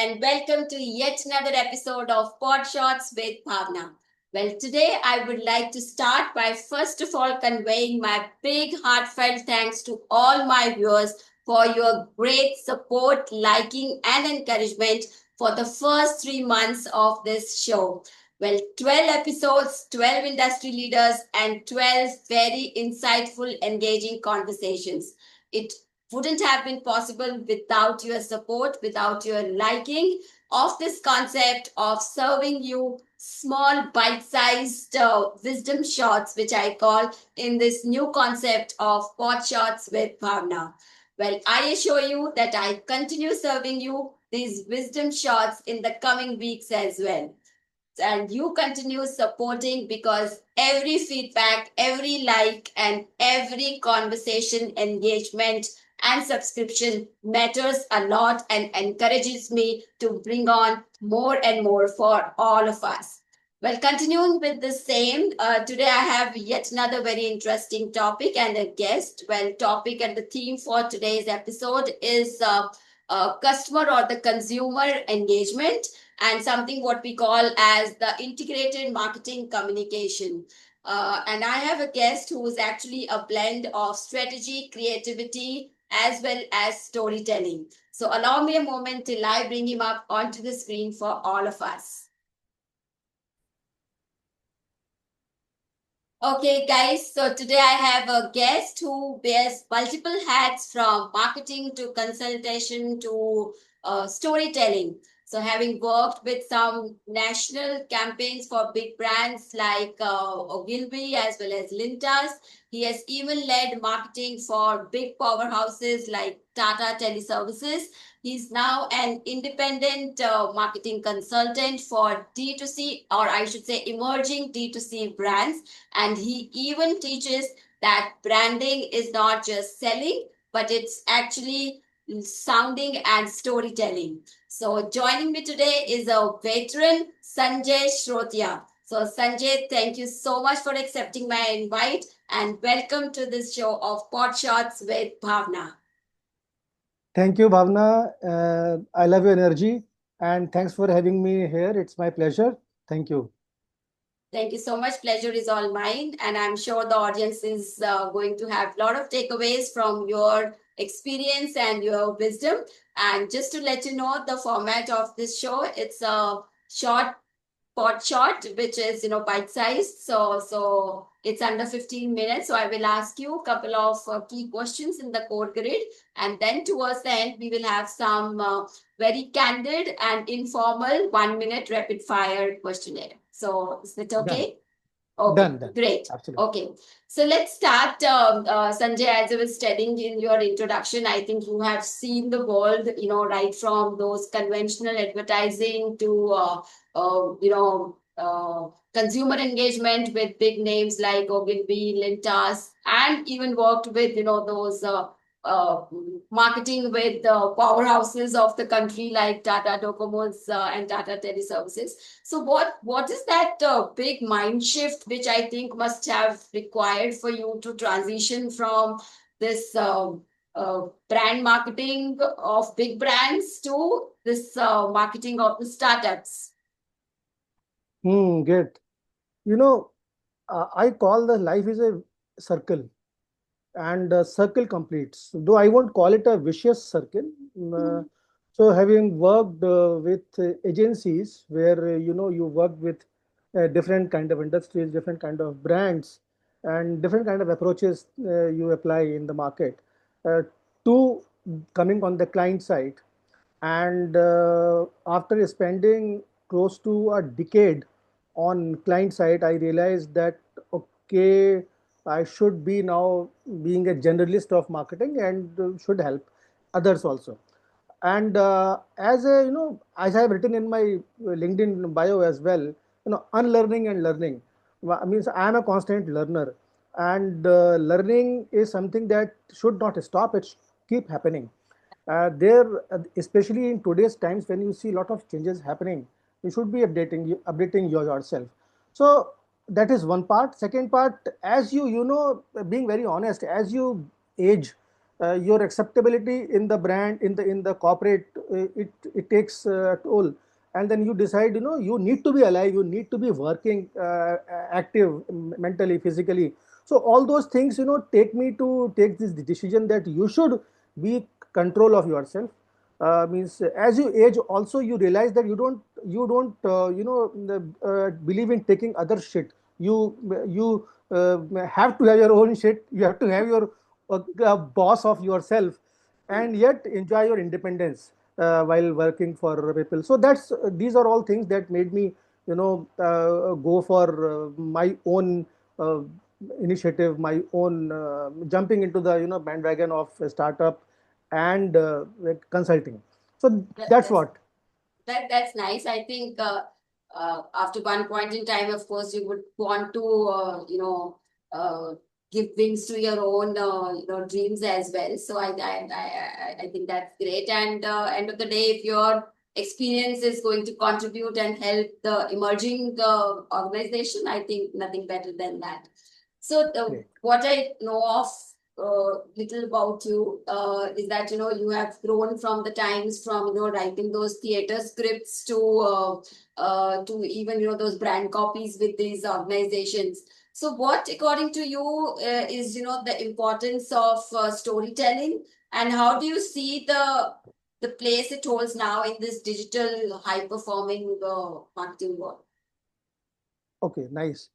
and welcome to yet another episode of PodShots with Bhawna. Well, today I would like to start by first of all conveying my big heartfelt thanks to all my viewers for your great support, liking, and encouragement for the first 3 months of this show. Well, 12 episodes, 12 industry leaders, and 12 very insightful, engaging conversations. It wouldn't have been possible without your support, without your liking of this concept of serving you small bite-sized wisdom shots, which I call in this new concept of pot shots with Bhavna. Well, I assure you that I continue serving you these wisdom shots in the coming weeks as well. And you continue supporting because every feedback, every like, and every conversation, engagement, and subscription matters a lot and encourages me to bring on more and more for all of us. Well, continuing with the same, today I have yet another very interesting topic and a guest. Well, topic and the theme for today's episode is customer or the consumer engagement and something what we call as the integrated marketing communication. And I have a guest who is actually a blend of strategy, creativity, as well as storytelling. So allow me a moment till I bring him up onto the screen for all of us. Okay, guys, so today I have a guest who wears multiple hats from marketing to consultation to storytelling. So, having worked with some national campaigns for big brands like Ogilvy as well as Lintas, he has even led marketing for big powerhouses like Tata Teleservices. He's now an independent marketing consultant for D2C, or I should say, emerging D2C brands. And he even teaches that branding is not just selling, but it's actually sounding and storytelling. So joining me today is a veteran, Sanjay Shrotriya. So Sanjay, thank you so much for accepting my invite and welcome to this show of PodShots with Bhavna. Thank you, Bhavna. I love your energy and thanks for having me here. It's my pleasure. Thank you. Thank you so much. Pleasure is all mine. And I'm sure the audience is going to have a lot of takeaways from your experience and your wisdom. And just to let you know, the format of this show, it's a short pod shot, which is, bite sized. So it's under 15 minutes. So I will ask you a couple of key questions in the code grid. And then towards the end, we will have some very candid and informal 1 minute rapid fire questionnaire. So is that okay? Done. Okay, Done. great. Absolutely. Okay, so let's start, Sanjay. As I was telling in your introduction, I think you have seen the world, right from those conventional advertising to, consumer engagement with big names like Ogilvy, Lintas, and even worked with, those uh, marketing with the powerhouses of the country like Tata Docomo's and Tata Teleservices. So what is that big mind shift which I think must have required for you to transition from this brand marketing of big brands to this marketing of the startups? Great. You know, I call the life is a circle and circle completes. Though I won't call it a vicious circle. So having worked with agencies where, you work with different kind of industries, different kind of brands and different kind of approaches you apply in the market uh, to coming on the client side. And after spending close to a decade on client side, I realized that okay, I should be now being a generalist of marketing and should help others also. And as a as I have written in my LinkedIn bio as well, unlearning and learning means I am a constant learner, and learning is something that should not stop. It should keep happening. Especially in today's times when you see a lot of changes happening, you should be updating yourself. So that is one part. Second part, as being very honest, as you age, your acceptability in the brand, in the corporate, it takes toll. And then you decide, you need to be alive, you need to be working, active, mentally, physically. So all those things, take me to take this decision that you should be control of yourself. Means as you age, also you realize that you don't believe in taking other shit. You have to have your own shit. You have to have your boss of yourself, and yet enjoy your independence while working for people. So that's these are all things that made me go for my own uh, initiative, my own jumping into the bandwagon of a startup and like consulting. So That, that's that's what. that's nice. I think after one point in time, of course, you would want to give wings to your own dreams as well. So I think that's great. And end of the day, if your experience is going to contribute and help the emerging organization, I think nothing better than that. So Great. what I know of little about you is that you have grown from the times from writing those theater scripts to even those brand copies with these organizations. So what according to you is the importance of storytelling, and how do you see the place it holds now in this digital high performing marketing world? Okay, nice.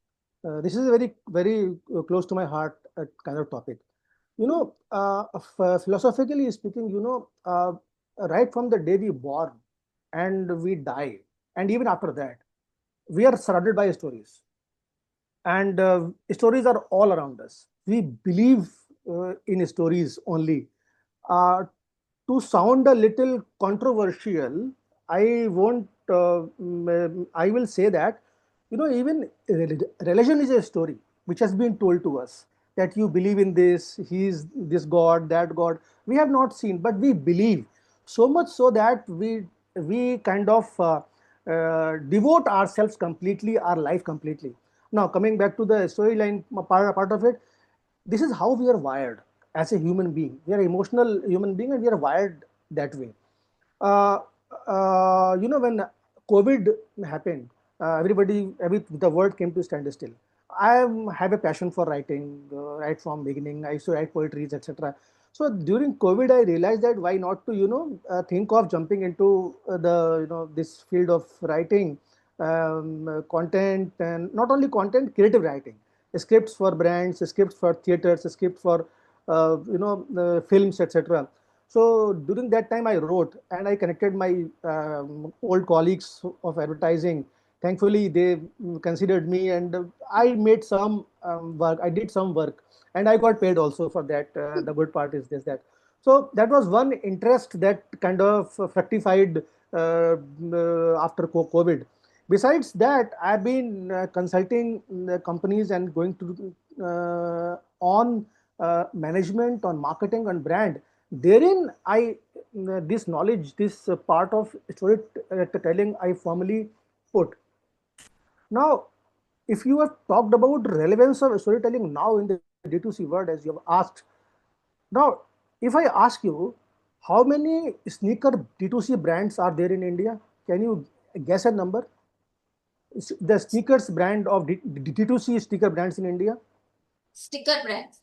This is a very, very close to my heart kind of topic. Philosophically speaking, right from the day we born and we die, and even after that, we are surrounded by stories, and stories are all around us. We believe in stories only. Uh, to sound a little controversial, I won't. I will say that even religion is a story which has been told to us, that you believe in this. He is this God, that God. We have not seen, but we believe so much so that we kind of devote ourselves completely, our life completely. Now, coming back to the storyline part of it, this is how we are wired as a human being. We are emotional human being, and we are wired that way. uh, when COVID happened, the world came to standstill. Have a passion for writing, right from beginning. I used to write poetries, etc. So during COVID, I realized that why not to think of jumping into the this field of writing, content, and not only content, creative writing, scripts for brands, scripts for theaters, scripts for films, etc. So during that time, I wrote and I connected my old colleagues of advertising. Thankfully, they considered me, and I made some work. I did some work, and I got paid also for that. The good part is this, that. So that was one interest that kind of fructified after COVID. Besides that, I've been consulting companies and going to on management, on marketing, on brand. Therein, I this knowledge, this part of storytelling, I formally put. Now, if you have talked about relevance of storytelling now in the D2C world, as you have asked, now if I ask you how many sneaker D2C brands are there in India, can you guess a number? The sneakers brand of D2C sneaker brands in India? Sticker brands,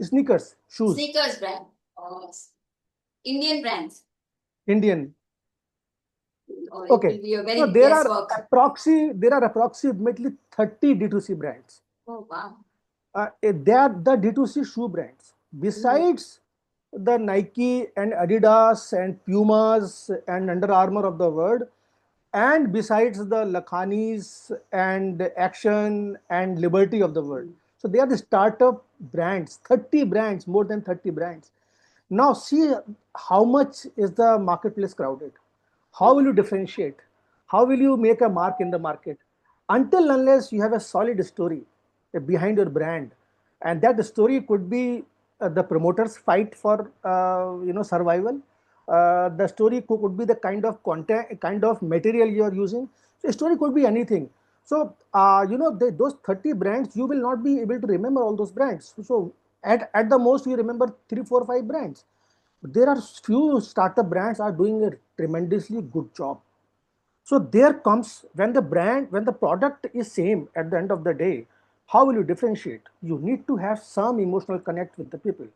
Sneakers, shoes, sneakers brand, uh, Indian brands. Indian. It Okay. will be a No, very guesswork. there are approximately 30 D2C brands. Oh, wow. They are the D2C shoe brands. Mhm. Besides the Nike and Adidas and Pumas and Under Armour of the world, and besides the Lakhanis and Action and Liberty of the world. So they are the startup brands, 30 brands, more than 30 brands. Now see how much is the marketplace crowded. How will you differentiate? How will you make a mark in the market? Until unless you have a solid story behind your brand, and that story could be the promoters fight for survival. The story could be the kind of content, kind of material you are using. So story could be anything. So those 30 brands, you will not be able to remember all those brands. So at the most we remember 3, 4, 5 brands. There are few startup brands are doing a tremendously good job. So there comes when the product is same at the end of the day, how will you differentiate? You need to have some emotional connect with the people.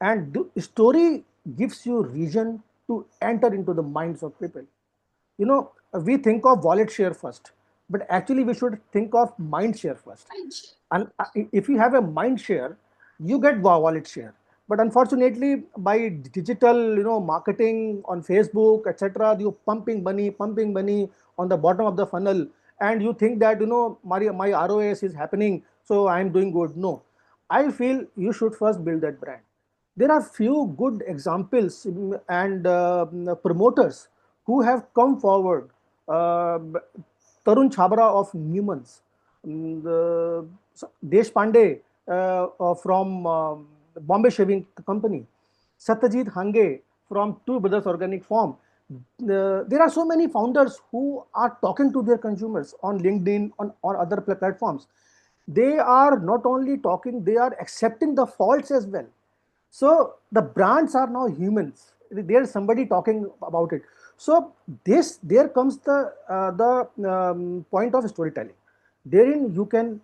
And the story gives you reason to enter into the minds of people. You know, we think of wallet share first, but actually we should think of mind share first. And if you have a mind share, you get wallet share. But unfortunately, by digital, marketing on Facebook, etc., you pumping money on the bottom of the funnel, and you think that my ROS is happening, so I am doing good. No, I feel you should first build that brand. There are few good examples and promoters who have come forward. Uh, Tarun Chabra of Newmans, Desh Pandey from Bombay Shaving Company, Satyajit Hange from Two Brothers Organic Farm. There are so many founders who are talking to their consumers on LinkedIn, on or other platforms. They are not only talking, they are accepting the faults as well. So the brands are now humans. There's somebody talking about it. So there comes the point of storytelling. Therein you can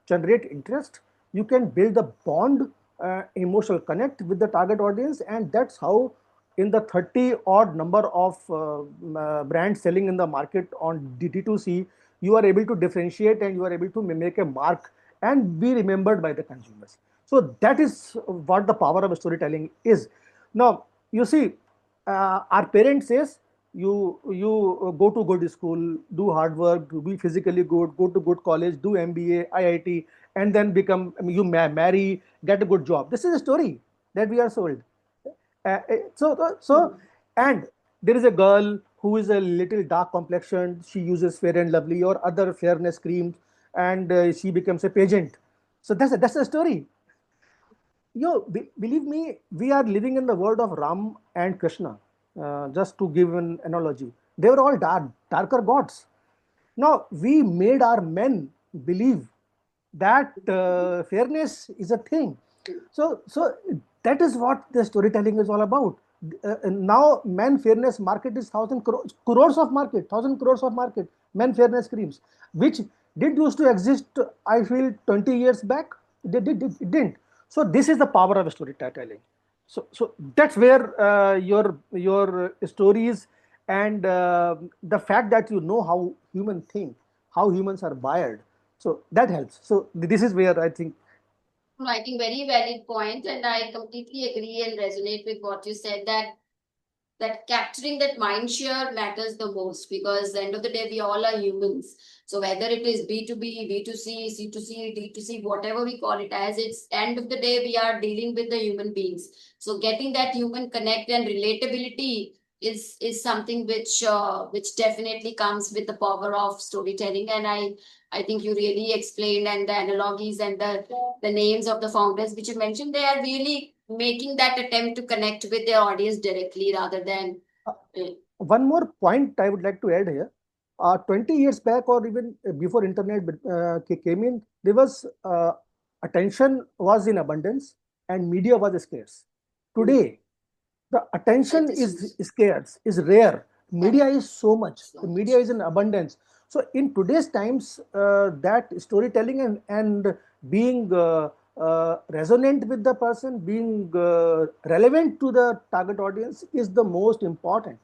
generate interest. You can build a bond, emotional connect with the target audience, and that's how in the 30 odd number of brands selling in the market on D2C, you are able to differentiate and you are able to make a mark and be remembered by the consumers. So that is what the power of storytelling is. Now, you see, our parents says you go to good school, do hard work, be physically good, go to good college, do MBA, IIT, and then become you marry, get a good job. This is a story that we are sold. So, and there is a girl who is a little dark complexioned. She uses Fair and Lovely or other fairness creams, and she becomes a pageant. So that's a story. Believe me, we are living in the world of Ram and Krishna. Just to give an analogy, they were all darker gods. Now we made our men believe that fairness is a thing. So that is what the storytelling is all about. Now, men fairness market is crores of market, 1,000 crores of market. Men fairness creams, which did used to exist, I feel 20 years back. It didn't. So this is the power of storytelling. So that's where your stories and the fact that you know how human think, how humans are wired. So that helps. So this is where I think. No, I think very valid point, and I completely agree and resonate with what you said, that capturing that mind share matters the most, because at the end of the day we all are humans. So whether it is B2B, B2C, C2C, D2C, whatever we call it as, it's end of the day we are dealing with the human beings. So getting that human connect and relatability is something which definitely comes with the power of storytelling. And I think you really explained, and the analogies and the names of the founders which you mentioned, they are really making that attempt to connect with their audience directly rather than. One more point I would like to add here. 20 years back, or even before internet came in, there was attention was in abundance and media was scarce. Today, the attention is scarce, is rare. Media is so much. The media is in abundance. So in today's times, that storytelling and being resonant with the person, being relevant to the target audience is the most important.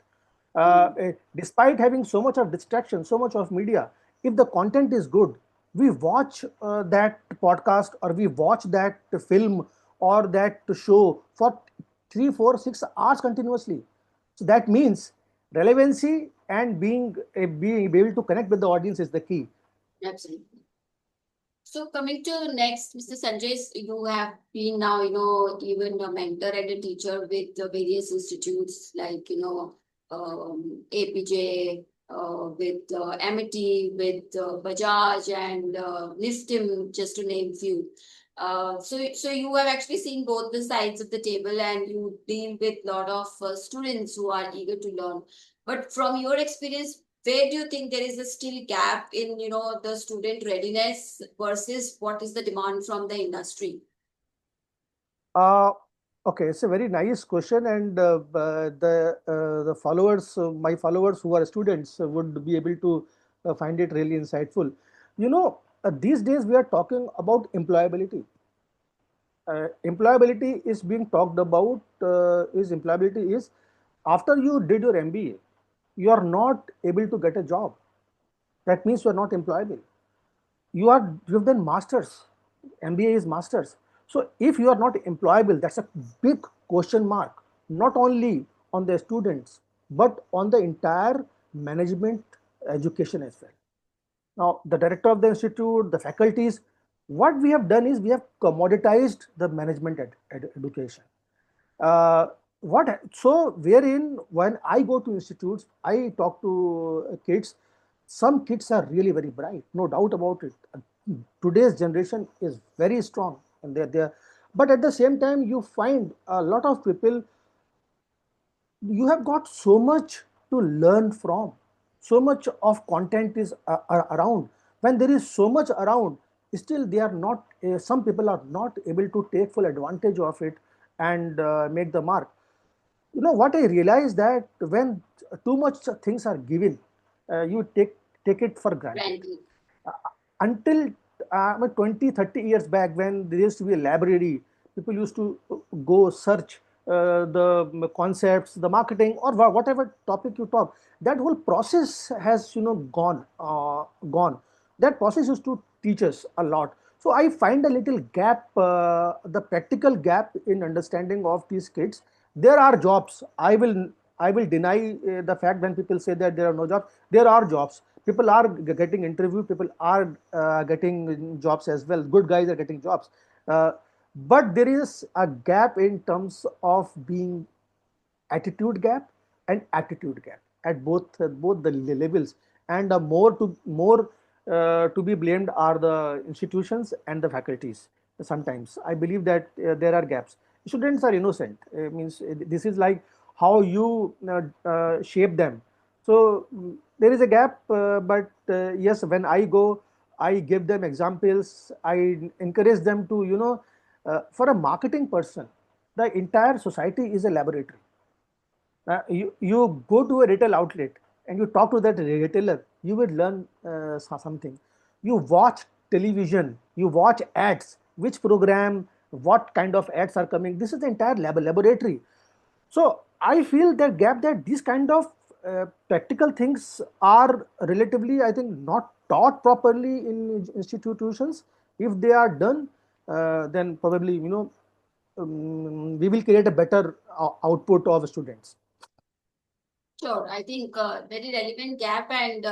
Despite having so much of distraction, so much of media, if the content is good, we watch that podcast or we watch that film or that show for 3, 4, 6 hours continuously. So that means relevancy and being able to connect with the audience is the key. Absolutely. So coming to next, Mr. Sanjay, you have been now, even a mentor and a teacher with various institutes like, APJ, with Amity, with Bajaj and Nistim, just to name few. So you have actually seen both the sides of the table, and you deal with a lot of students who are eager to learn. But from your experience, where do you think there is a still gap in, the student readiness versus what is the demand from the industry? Uh, okay, it's a very nice question, and the followers, my followers who are students, would be able to find it really insightful. These days we are talking about employability. Employability is being talked about. Is employability is after you did your MBA, you are not able to get a job. That means you are not employable. You've done masters. MBA is masters. So if you are not employable, that's a big question mark, not only on the students but on the entire management education as well. Now, the director of the institute, the faculties, what we have done is we have commoditized the management education. Uh, what so wherein when I go to institutes, I talk to kids. Some kids are really very bright, no doubt about it. Today's generation is very strong, and they're there. But at the same time, you find a lot of people, you have got so much to learn from, so much of content is around. When there is so much around, still they are not, some people are not able to take full advantage of it and make the mark. What I realize, that when too much things are given, you take it for granted. Granted. Until 20, 30 years back, when there used to be a library, people used to go search the concepts, the marketing, or whatever topic you talk. That whole process has gone. That process used to teach us a lot. So I find a little gap, the practical gap in understanding of these kids. There are jobs. I will deny the fact when people say that there are no jobs. There are jobs. People are getting interviewed. People are getting jobs as well. Good guys are getting jobs. Uh, but there is a gap in terms of being attitude gap and aptitude gap at both the levels, and more to be blamed are the institutions and the faculties. Sometimes I believe that there are gaps. Students are innocent. Means this is like how you shape them. So there is a gap, but yes, when I go, I give them examples. I encourage them to, for a marketing person, the entire society is a laboratory. You go to a retail outlet and you talk to that retailer, you will learn something. You watch television, you watch ads, which program, what kind of ads are coming. This is the entire laboratory. So I feel that gap, that these kind of practical things are relatively, I think, not taught properly in institutions. If they are done, then probably, we will create a better output of students. Sure, I think very relevant gap, and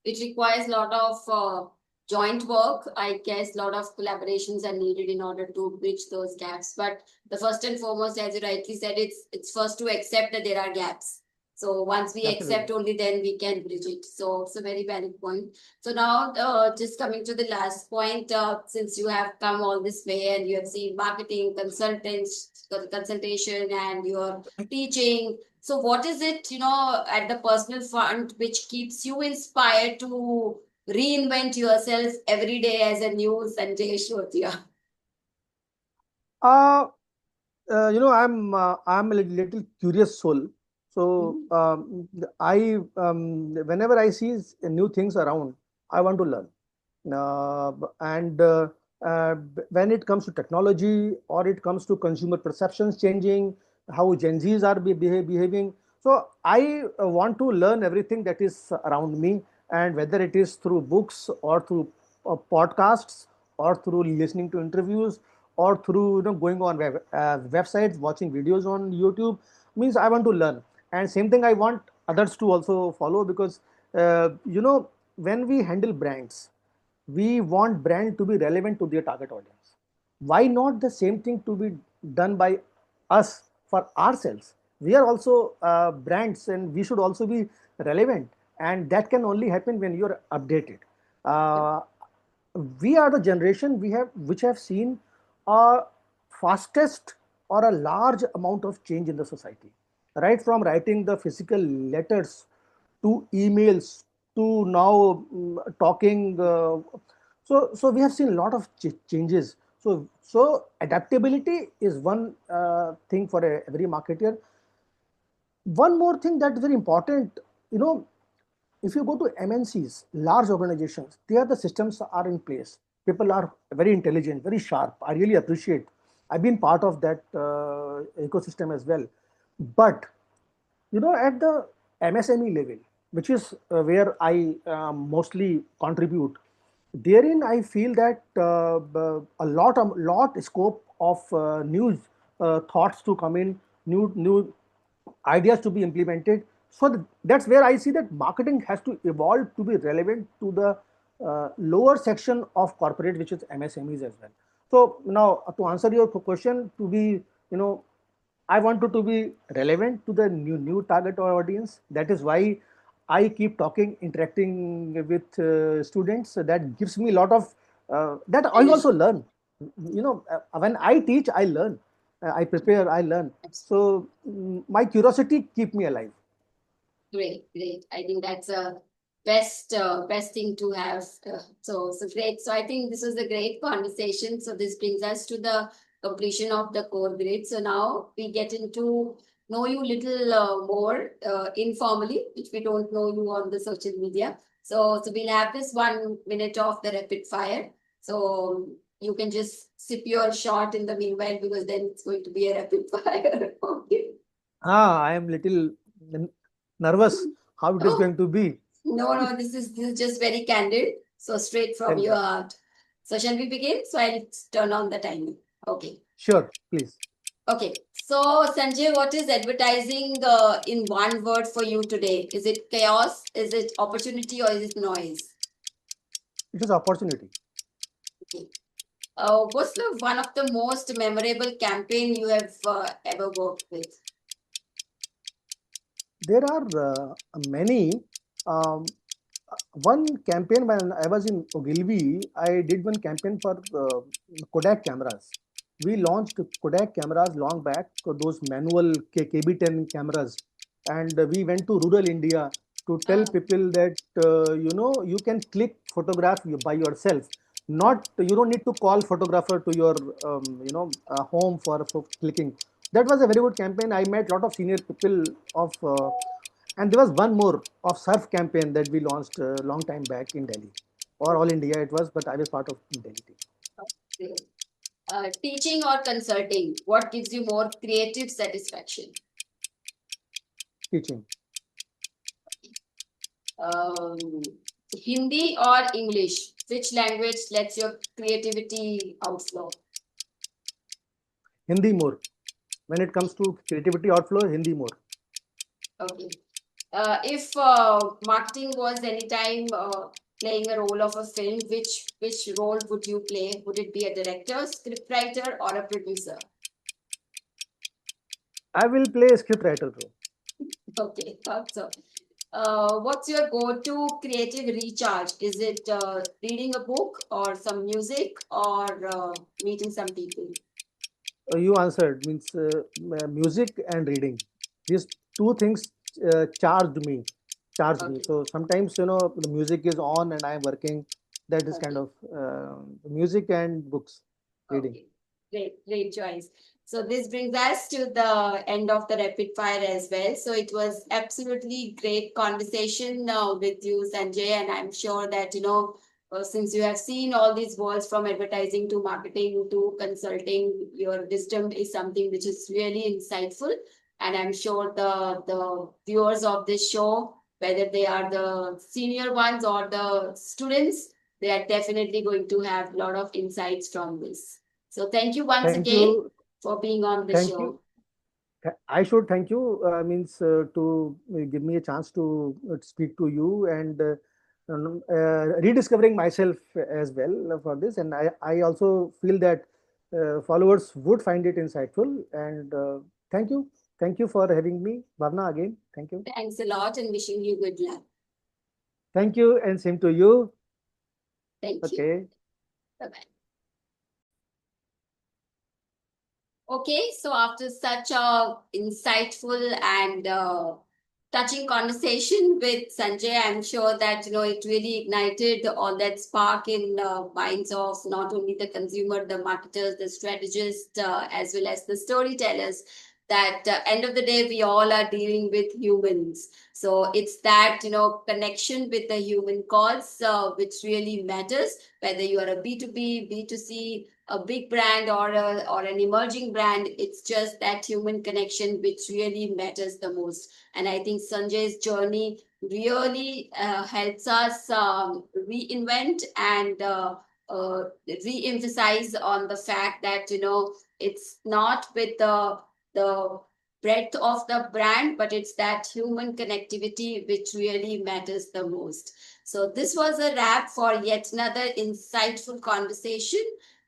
it requires a lot of joint work. I guess a lot of collaborations are needed in order to bridge those gaps. But the first and foremost, as you rightly said, it's first to accept that there are gaps. So once we accept, Absolutely. only then we can bridge it. So it's a very valid point. So now, just coming to the last point, since you have come all this way and you have seen marketing, consultation, and your teaching. So what is it, at the personal front, which keeps you inspired to reinvent yourself every day as a new Sanjay Shrotriya? Uh, I'm a little curious soul. So Mhm. I whenever I see new things around, I want to learn. And when it comes to technology, or it comes to consumer perceptions changing, how Gen Zs are behaving. So I want to learn everything that is around me, and whether it is through books, or through podcasts, or through listening to interviews, or through going on websites, watching videos on YouTube, means I want to learn. And same thing I want others to also follow, because when we handle brands, we want brand to be relevant to their target audience. Why not the same thing to be done by us for ourselves? We are also brands, and we should also be relevant, and that can only happen when you're updated. uh, we are the generation which have seen a fastest or a large amount of change in the society, right from writing the physical letters to emails to now talking. So we have seen a lot of changes. So adaptability is one thing for every marketer. One more thing that is very important, you know, if you go to MNCs, large organizations, there the systems are in place. People are very intelligent, very sharp. I really appreciate. I've been part of that ecosystem as well. But you know, at the MSME level, which is where I mostly contribute, therein I feel that a lot scope of new thoughts to come in, new ideas to be implemented. So that's where I see that marketing has to evolve to be relevant to the lower section of corporate, which is MSMEs as well. So now to answer your question, to be, you know, I wanted to be relevant to the new target audience. That is why I keep talking, interacting with students. So that gives me a lot of that I also Energy. learn. You know, when I teach, I learn. I prepare, I learn. So my curiosity keep me alive. Great, great. I think that's a best thing to have. So great. So I think this was a great conversation. So this brings us to the completion of the core grade. So now we get into know you little more informally, which we don't know you on the social media. So we'll have this 1 minute of the rapid fire. So you can just sip your shot in the meanwhile because then it's going to be a rapid fire. Okay. I am little nervous how it is Oh, going to be. no, this is just very candid. So straight from Tell your me. heart. So shall we begin? So I'll turn on the timer. Okay. Sure, please. Okay. So Sanjay, what is advertising in one word for you today? Is it chaos? Is it opportunity or is it noise? It is opportunity. Okay. What's the one of the most memorable campaign you have ever worked with? There are many. Um, One campaign when I was in Ogilvy, I did one campaign for Kodak cameras. We launched Kodak cameras long back, those manual KB10 cameras, and we went to rural India to tell Uh, people that you know, you can click photograph by yourself. Not, you don't need to call photographer to your home for clicking. That was a very good campaign. I met a lot of senior people of and there was one more of surf campaign that we launched a long time back in Delhi, or all India it was, but I was part of Delhi team. okay. Teaching or consulting? What gives you more creative satisfaction? Teaching. Um, Hindi or English? Which language lets your creativity outflow? Hindi more. When it comes to creativity outflow, Hindi more. Okay. If marketing was anytime playing a role of a film, which role would you play? Would it be a director, scriptwriter, or a producer? I will play a script writer role. Okay, thought so. What's your go-to creative recharge? Is it reading a book or some music or meeting some people? You answered, means music and reading. These two things charged me, charged me. Okay, So sometimes, you know, the music is on and I am working. That is kind okay. of music and books, reading. Okay, great choice. So this brings us to the end of the rapid fire as well. So it was absolutely great conversation with you, Sanjay, and I'm sure that since you have seen all these worlds from advertising to marketing to consulting, your wisdom is something which is really insightful. And I'm sure the viewers of this show, whether they are the senior ones or the students, they are definitely going to have a lot of insights from this. So thank you once Thank again you. for being on the Thank you. show. I should thank you, means to give me a chance to speak to you and rediscovering myself as well for this. And I also feel that followers would find it insightful. And thank you. Thank you for having me, Bhavna, again. Thank you. Thanks a lot and wishing you good luck. Thank you, and same to you. Thank you. Okay. Bye-bye. Okay, so after such a insightful and touching conversation with Sanjay. I'm sure that it really ignited all that spark in minds of not only the consumer, the marketers, the strategists, as well as the storytellers. That end of the day, we all are dealing with humans. So it's that connection with the human cause which really matters. Whether you are a B2B, B2C, a big brand or an emerging brand, it's just that human connection which really matters the most. And I think Sanjay's journey really helps us reinvent and re-emphasize on the fact that it's not with the breadth of the brand, but it's that human connectivity which really matters the most. So this was a wrap for yet another insightful conversation.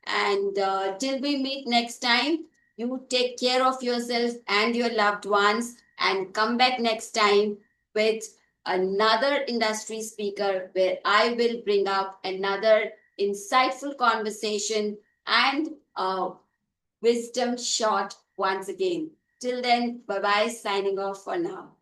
And till we meet next time, you take care of yourself and your loved ones, and come back next time with another industry speaker where I will bring up another insightful conversation and wisdom shot once again. Till then, bye bye, signing off for now.